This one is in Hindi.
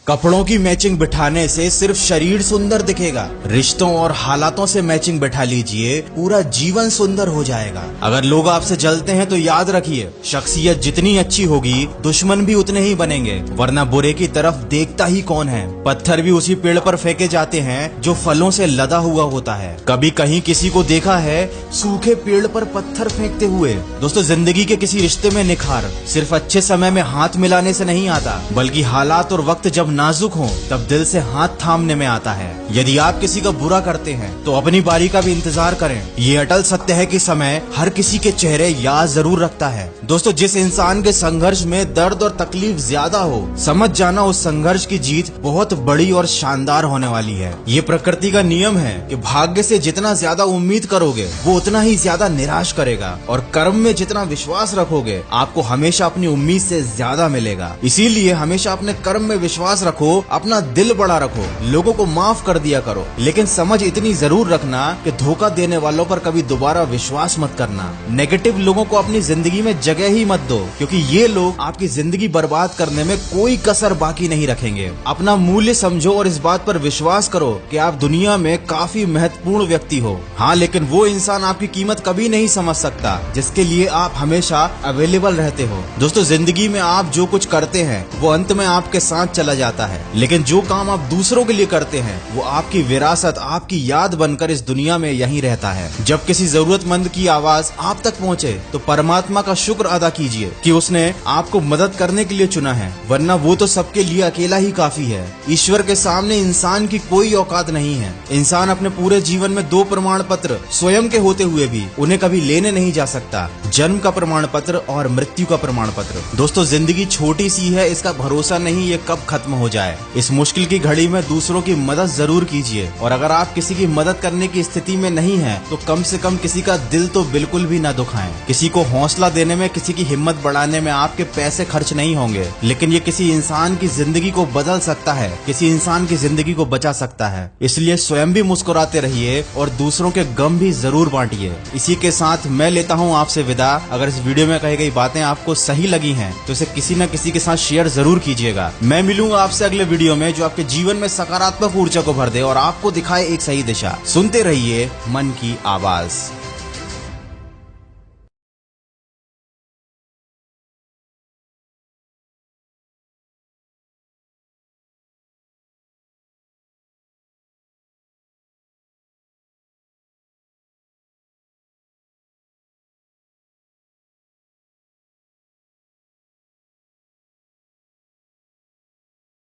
कपड़ों की मैचिंग बिठाने से सिर्फ शरीर सुंदर दिखेगा, रिश्तों और हालातों से मैचिंग बिठा लीजिए, पूरा जीवन सुंदर हो जाएगा। अगर लोग आपसे जलते हैं तो याद रखिए, शख्सियत जितनी अच्छी होगी दुश्मन भी उतने ही बनेंगे, वरना बुरे की तरफ देखता ही कौन है। पत्थर भी उसी पेड़ पर फेंके जाते हैं जो फलों से लदा हुआ होता है। कभी कहीं किसी को देखा है सूखे पेड़ पर पत्थर फेंकते हुए? दोस्तों, जिंदगी के किसी रिश्ते में निखार सिर्फ अच्छे समय में हाथ मिलाने से नहीं आता, बल्कि हालात और वक्त जब नाजुक हो तब दिल से हाथ थामने में आता है। यदि आप किसी का बुरा करते हैं तो अपनी बारी का भी इंतजार करें। ये अटल सत्य है कि समय हर किसी के चेहरे याद जरूर रखता है। दोस्तों, जिस इंसान के संघर्ष में दर्द और तकलीफ ज्यादा हो, समझ जाना उस संघर्ष की जीत बहुत बड़ी और शानदार होने वाली है। ये प्रकृति का नियम है कि भाग्य से जितना ज्यादा उम्मीद करोगे वो उतना ही ज्यादा निराश करेगा, और कर्म में जितना विश्वास रखोगे आपको हमेशा अपनी उम्मीद से ज्यादा मिलेगा। इसीलिए हमेशा अपने कर्म में विश्वास रखो, अपना दिल बड़ा रखो, लोगों को माफ कर दिया करो, लेकिन समझ इतनी जरूर रखना कि धोखा देने वालों पर कभी दोबारा विश्वास मत करना। नेगेटिव लोगों को अपनी जिंदगी में जगह ही मत दो, क्योंकि ये लोग आपकी जिंदगी बर्बाद करने में कोई कसर बाकी नहीं रखेंगे। अपना मूल्य समझो और इस बात पर विश्वास करो कि आप दुनिया में काफी महत्वपूर्ण व्यक्ति हो। हाँ, लेकिन वो इंसान आपकी कीमत कभी नहीं समझ सकता जिसके लिए आप हमेशा अवेलेबल रहते हो। दोस्तों, जिंदगी में आप जो कुछ करते हैं वो अंत में आपके साथ चला जाता है, लेकिन जो काम आप दूसरों के लिए करते हैं वो आपकी विरासत, आपकी याद बनकर इस दुनिया में यहीं रहता है। जब किसी जरूरतमंद की आवाज आप तक पहुंचे तो परमात्मा का शुक्र अदा कीजिए कि उसने आपको मदद करने के लिए चुना है, वरना वो तो सबके लिए अकेला ही काफी है। ईश्वर के सामने इंसान की कोई औकात नहीं है। इंसान अपने पूरे जीवन में 2 प्रमाण पत्र स्वयं के होते हुए भी उन्हें कभी लेने नहीं जा सकता, जन्म का प्रमाण पत्र और मृत्यु का प्रमाण पत्र। दोस्तों, जिंदगी छोटी सी है, इसका भरोसा नहीं ये कब खत्म हो जाए। इस मुश्किल की घड़ी में दूसरों की मदद जरूर कीजिए, और अगर आप किसी की मदद करने की स्थिति में नहीं हैं, तो कम से कम किसी का दिल तो बिल्कुल भी ना दुखाएं। किसी को हौसला देने में, किसी की हिम्मत बढ़ाने में आपके पैसे खर्च नहीं होंगे, लेकिन ये किसी इंसान की जिंदगी को बदल सकता है, किसी इंसान की जिंदगी को बचा सकता है। इसलिए स्वयं भी मुस्कुराते रहिए और दूसरों के गम भी जरूर बांटिए। इसी के साथ मैं लेता हूँ आपसे विदा। अगर इस वीडियो में कही गई बातें आपको सही लगी हैं तो इसे किसी न किसी के साथ शेयर जरूर कीजिएगा। मैं मिलूंगा आपसे अगले वीडियो में जो आपके जीवन में सकारात्मक ऊर्जा को भर दे और आपको दिखाए एक सही दिशा। सुनते रहिए मन की आवाज।